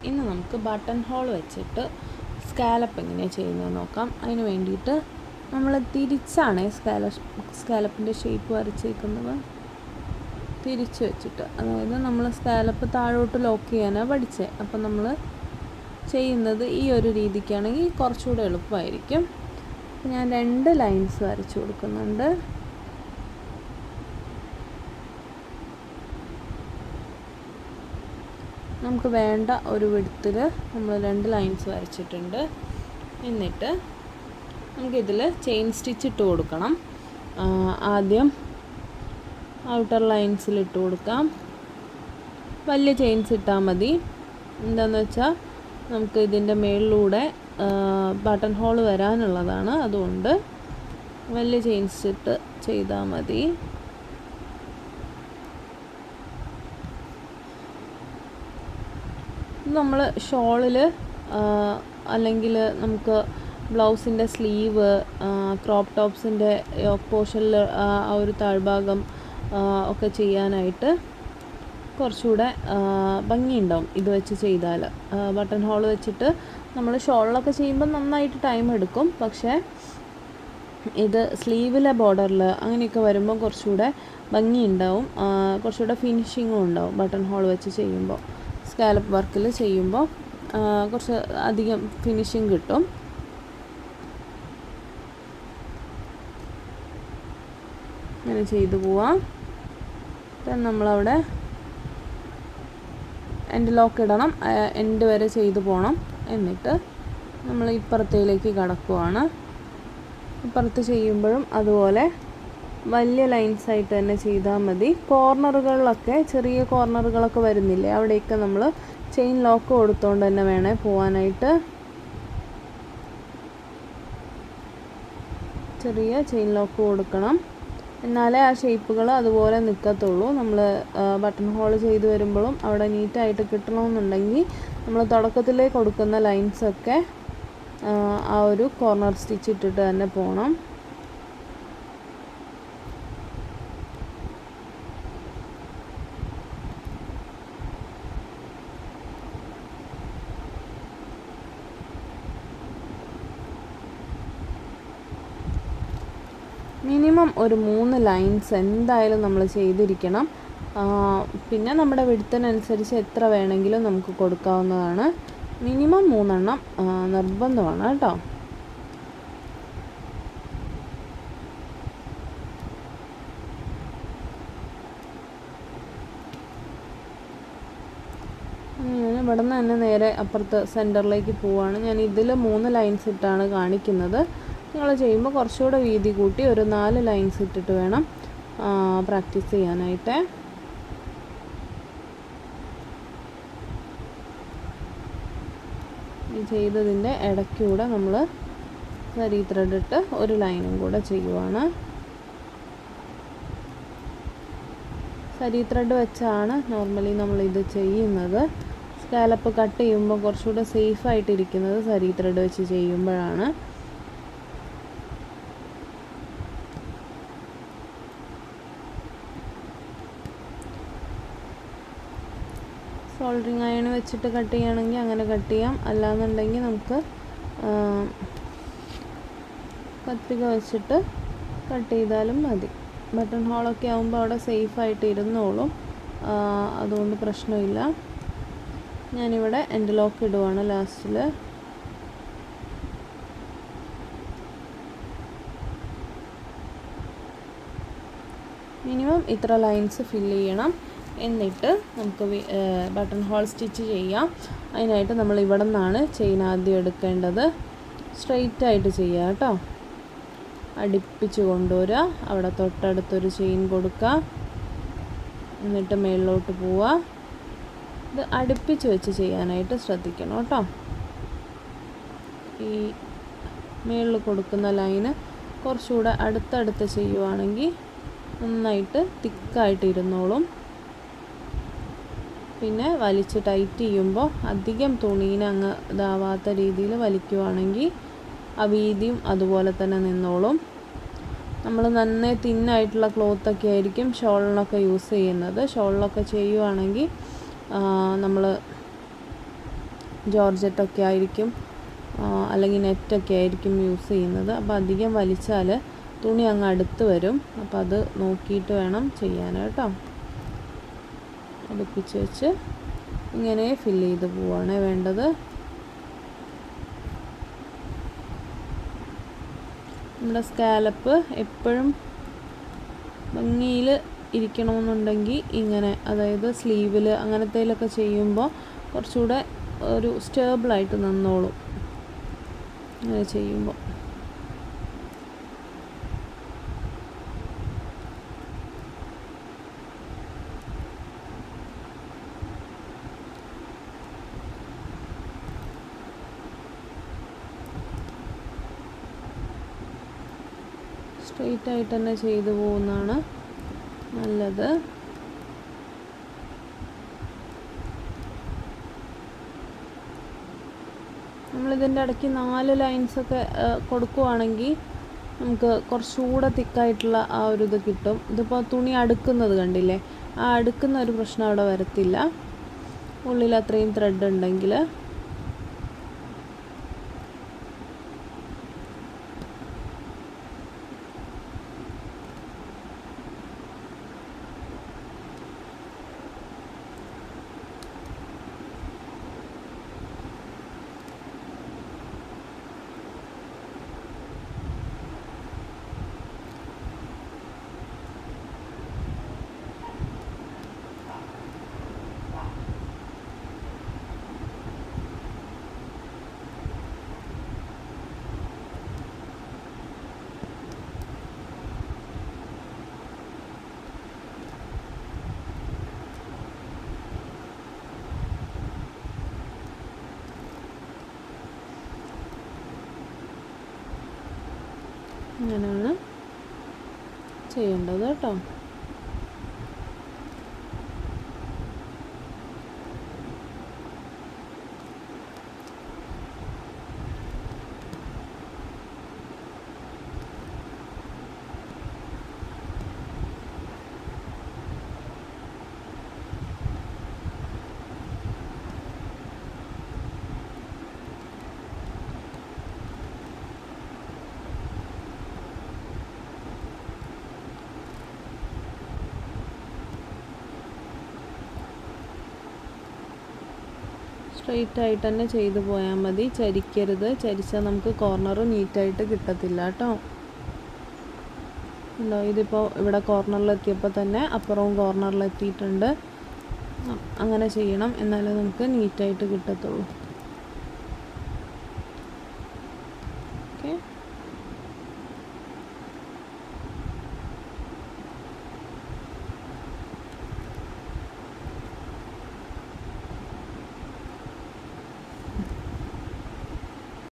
ഇന്ന് നമുക്ക് button hole വെച്ചിട്ട് സ്കാലപ്പ് എങ്ങനെയാണ് ചെയ്യുന്നത് നോക്കാം. അതിന് വേണ്ടിയിട്ട് നമ്മൾ തിരിച്ചാണ് സ്കാലപ്പിൻ്റെ ഷേപ്പ് വരച്ചേക്കുന്നത്. തിരിച്ച് വെച്ചിട്ട്, അതായത് നമ്മൾ സ്കാലപ്പ് താഴോട്ട് ലോക്ക് ചെയ്യാനാണ് പഠിച്ചത്. അപ്പം നമ്മൾ ചെയ്യുന്നത് ഈ ഒരു രീതിക്കാണെങ്കിൽ കുറച്ചുകൂടെ എളുപ്പമായിരിക്കും. ഞാൻ 2 ലൈൻസ് വരച്ചു കൊടുക്കുന്നുണ്ട്. നമുക്ക് വേണ്ട ഒരു വിഡ്ത്തിൽ നമ്മൾ 2 ലൈൻസ് വരച്ചിട്ടുണ്ട്. എന്നിട്ട് നമുക്കിതിൽ ചെയിൻ സ്റ്റിച്ച് ഇട്ട് കൊടുക്കണം. ആദ്യം ഔട്ടർ ലൈൻസിൽ ഇട്ട് കൊടുക്കാം. വലിയ ചെയിൻസ് ഇട്ടാൽ മതി. എന്താണെന്ന് വെച്ചാൽ നമുക്ക് ഇതിൻ്റെ മേളിലൂടെ ബട്ടൺ ഹോൾ വരാനുള്ളതാണ്. അതുകൊണ്ട് വലിയ ചെയിൻസ് ഇട്ട് ചെയ്താൽ മതി. നമ്മൾ ഷോളിൽ അല്ലെങ്കിൽ നമുക്ക് ബ്ലൗസിൻ്റെ സ്ലീവ്, ക്രോപ്പ് ടോപ്സിൻ്റെ പോർഷനിൽ ആ ഒരു താഴ്ഭാഗം ഒക്കെ ചെയ്യാനായിട്ട് കുറച്ചുകൂടെ ഭംഗിയുണ്ടാവും ഇത് വെച്ച് ചെയ്താൽ. ബട്ടൺ ഹോൾ വെച്ചിട്ട് നമ്മൾ ഷോളിലൊക്കെ ചെയ്യുമ്പോൾ നന്നായിട്ട് ടൈം എടുക്കും. പക്ഷേ ഇത് സ്ലീവിലെ ബോർഡറിൽ അങ്ങനെയൊക്കെ വരുമ്പോൾ കുറച്ചുകൂടെ ഭംഗിയുണ്ടാവും, കുറച്ചുകൂടെ ഫിനിഷിങ്ങും ഉണ്ടാവും. ബട്ടൺ ഹോൾ വെച്ച് ചെയ്യുമ്പോൾ, സ്കാലപ്പ് വർക്കിൽ ചെയ്യുമ്പോൾ കുറച്ച് അധികം ഫിനിഷിങ് കിട്ടും. അങ്ങനെ ചെയ്തു പോവാം. നമ്മളവിടെ എൻഡ് ലോക്ക് ഇടണം, എൻഡ് വരെ ചെയ്തു പോകണം. എന്നിട്ട് നമ്മൾ ഇപ്പുറത്തേലേക്ക് കടക്കുവാണ്. ഇപ്പുറത്ത് ചെയ്യുമ്പോഴും അതുപോലെ വലിയ ലൈൻസായിട്ട് തന്നെ ചെയ്താൽ മതി. കോർണറുകളിലൊക്കെ ചെറിയ കോർണറുകളൊക്കെ വരുന്നില്ലേ, അവിടെയൊക്കെ നമ്മൾ ചെയിൻ ലോക്ക് കൊടുത്തുകൊണ്ട് തന്നെ വേണേ പോകാനായിട്ട്. ചെറിയ ചെയിൻ ലോക്ക് കൊടുക്കണം, എന്നാലേ ആ ഷേപ്പുകൾ അതുപോലെ നിൽക്കത്തുള്ളൂ. നമ്മൾ ബട്ടൺ ഹോൾ ചെയ്ത് വരുമ്പോഴും അവിടെ നീറ്റായിട്ട് കിട്ടണമെന്നുണ്ടെങ്കിൽ നമ്മൾ തുടക്കത്തിലേ കൊടുക്കുന്ന ലൈൻസൊക്കെ ആ ഒരു കോർണർ സ്റ്റിച്ച് ഇട്ടിട്ട് തന്നെ പോകണം. മിനിമം ഒരു 3 ലൈൻസ് എന്തായാലും നമ്മൾ ചെയ്തിരിക്കണം. പിന്നെ നമ്മുടെ വിഡ്ത്തിനനുസരിച്ച് എത്ര വേണമെങ്കിലും നമുക്ക് കൊടുക്കാവുന്നതാണ്. മിനിമം 3 എണ്ണം നിർബന്ധമാണ് കേട്ടോ. ഞാൻ ഇവിടെ നിന്ന് തന്നെ നേരെ അപ്പുറത്ത് സെൻറ്ററിലേക്ക് പോവുകയാണ്. ഞാൻ ഇതിൽ 3 ലൈൻസ് ഇട്ടാണ് കാണിക്കുന്നത്. നിങ്ങൾ ചെയ്യുമ്പോൾ കുറച്ചുകൂടെ വീതി കൂട്ടി ഒരു 4 ലൈൻസ് ഇട്ടിട്ട് വേണം പ്രാക്ടീസ് ചെയ്യാനായിട്ട്. ഈ ചെയ്തതിൻ്റെ ഇടയ്ക്കൂടെ നമ്മൾ സരി ത്രെഡ് ഇട്ട് ഒരു ലൈനും കൂടെ ചെയ്യുവാണ്. സരി ത്രെഡ് വെച്ചാണ് നോർമലി നമ്മളിത് ചെയ്യുന്നത്. സ്കാലപ്പ് കട്ട് ചെയ്യുമ്പോൾ കുറച്ചുകൂടെ സേഫായിട്ടിരിക്കുന്നത് സരി ത്രെഡ് വെച്ച് ചെയ്യുമ്പോഴാണ്. സോൾഡറിങ് അയൺ വെച്ചിട്ട് കട്ട് ചെയ്യുകയാണെങ്കിൽ അങ്ങനെ കട്ട് ചെയ്യാം. അല്ലാന്നുണ്ടെങ്കിൽ നമുക്ക് കത്രിക വെച്ചിട്ട് കട്ട് ചെയ്താലും മതി. ബട്ടൺ ഹോളൊക്കെ ആകുമ്പോൾ അവിടെ സേഫായിട്ട് ഇരുന്നോളും, അതുകൊണ്ട് പ്രശ്നമില്ല. ഞാനിവിടെ എൻഡ് ലോക്ക് ഇടുവാണ് ലാസ്റ്റിൽ. മിനിമം ഇത്ര ലൈൻസ് ഫില്ല് ചെയ്യണം. എന്നിട്ട് നമുക്ക് ബട്ടൺ ഹോൾ സ്റ്റിച്ച് ചെയ്യാം. അതിനായിട്ട് നമ്മൾ ഇവിടെ നിന്നാണ് ചെയിൻ ആദ്യം എടുക്കേണ്ടത്. സ്ട്രെയിറ്റ് ആയിട്ട് ചെയ്യുക കേട്ടോ. അടുപ്പിച്ച് കൊണ്ടുവരിക, അവിടെ തൊട്ടടുത്തൊരു ചെയിൻ കൊടുക്കുക, എന്നിട്ട് മേളിലോട്ട് പോവുക. ഇത് അടുപ്പിച്ച് വെച്ച് ചെയ്യാനായിട്ട് ശ്രദ്ധിക്കണം കേട്ടോ. ഈ മേളിൽ കൊടുക്കുന്ന ലൈന് കുറച്ചുകൂടെ അടുത്തടുത്ത് ചെയ്യുവാണെങ്കിൽ നന്നായിട്ട് തിക്കായിട്ട് ഇരുന്നോളും. പിന്നെ വലിച്ച് ടൈറ്റ് ചെയ്യുമ്പോൾ അധികം തുണീനെ അങ്ങ് ഇതാവാത്ത രീതിയിൽ വലിക്കുവാണെങ്കിൽ ആ വീതിയും അതുപോലെ തന്നെ നിന്നോളും. നമ്മൾ നന്നേ തിന്നായിട്ടുള്ള ക്ലോത്തൊക്കെ ആയിരിക്കും ഷോളിനൊക്കെ യൂസ് ചെയ്യുന്നത്. ഷോളിലൊക്കെ ചെയ്യുവാണെങ്കിൽ നമ്മൾ ജോർജറ്റൊക്കെ ആയിരിക്കും അല്ലെങ്കിൽ നെറ്റൊക്കെ ആയിരിക്കും യൂസ് ചെയ്യുന്നത്. അപ്പോൾ അധികം വലിച്ചാൽ തുണി അങ്ങ് അടുത്ത് വരും. അപ്പോൾ അത് നോക്കിയിട്ട് വേണം ചെയ്യാൻ കേട്ടോ. അടുപ്പിച്ച് വെച്ച് ഇങ്ങനെ ഫില്ല് ചെയ്ത് പോവുകയാണ് വേണ്ടത്. നമ്മുടെ സ്കാലപ്പ് എപ്പോഴും ഭംഗിയിൽ ഇരിക്കണമെന്നുണ്ടെങ്കിൽ ഇങ്ങനെ, അതായത് സ്ലീവിൽ അങ്ങനത്തേലൊക്കെ ചെയ്യുമ്പോൾ കുറച്ചുകൂടെ ഒരു സ്റ്റേബിളായിട്ട് നിന്നോളും ഇങ്ങനെ ചെയ്യുമ്പോൾ. സ്ട്രെയിറ്റ് ആയിട്ട് തന്നെ ചെയ്തു പോകുന്നതാണ് നല്ലത്. നമ്മളിതിൻ്റെ ഇടയ്ക്ക് 4 ലൈൻസൊക്കെ കൊടുക്കുവാണെങ്കിൽ നമുക്ക് കുറച്ചുകൂടെ തിക്കായിട്ടുള്ള ആ ഒരു ഇത് കിട്ടും. ഇതിപ്പോൾ തുണി അടുക്കുന്നത് കണ്ടില്ലേ, ആ അടുക്കുന്ന ഒരു പ്രശ്നം അവിടെ വരത്തില്ല ഉള്ളിൽ അത്രയും ത്രെഡ് ഉണ്ടെങ്കിൽ. ഇങ്ങനെയാണ് ചെയ്യേണ്ടത് കേട്ടോ. സ്ട്രെയിറ്റ് ആയിട്ട് തന്നെ ചെയ്തു പോയാൽ മതി, ചരിക്കരുത്. ചരിച്ചാൽ നമുക്ക് കോർണർ നീറ്റായിട്ട് കിട്ടത്തില്ല കേട്ടോ. ഉണ്ടോ, ഇതിപ്പോൾ ഇവിടെ കോർണറിലെത്തിയപ്പോൾ തന്നെ അപ്പുറവും കോർണറിലെത്തിയിട്ടുണ്ട്. അങ്ങനെ ചെയ്യണം, എന്നാലേ നമുക്ക് നീറ്റായിട്ട് കിട്ടത്തുള്ളൂ. ഓക്കെ.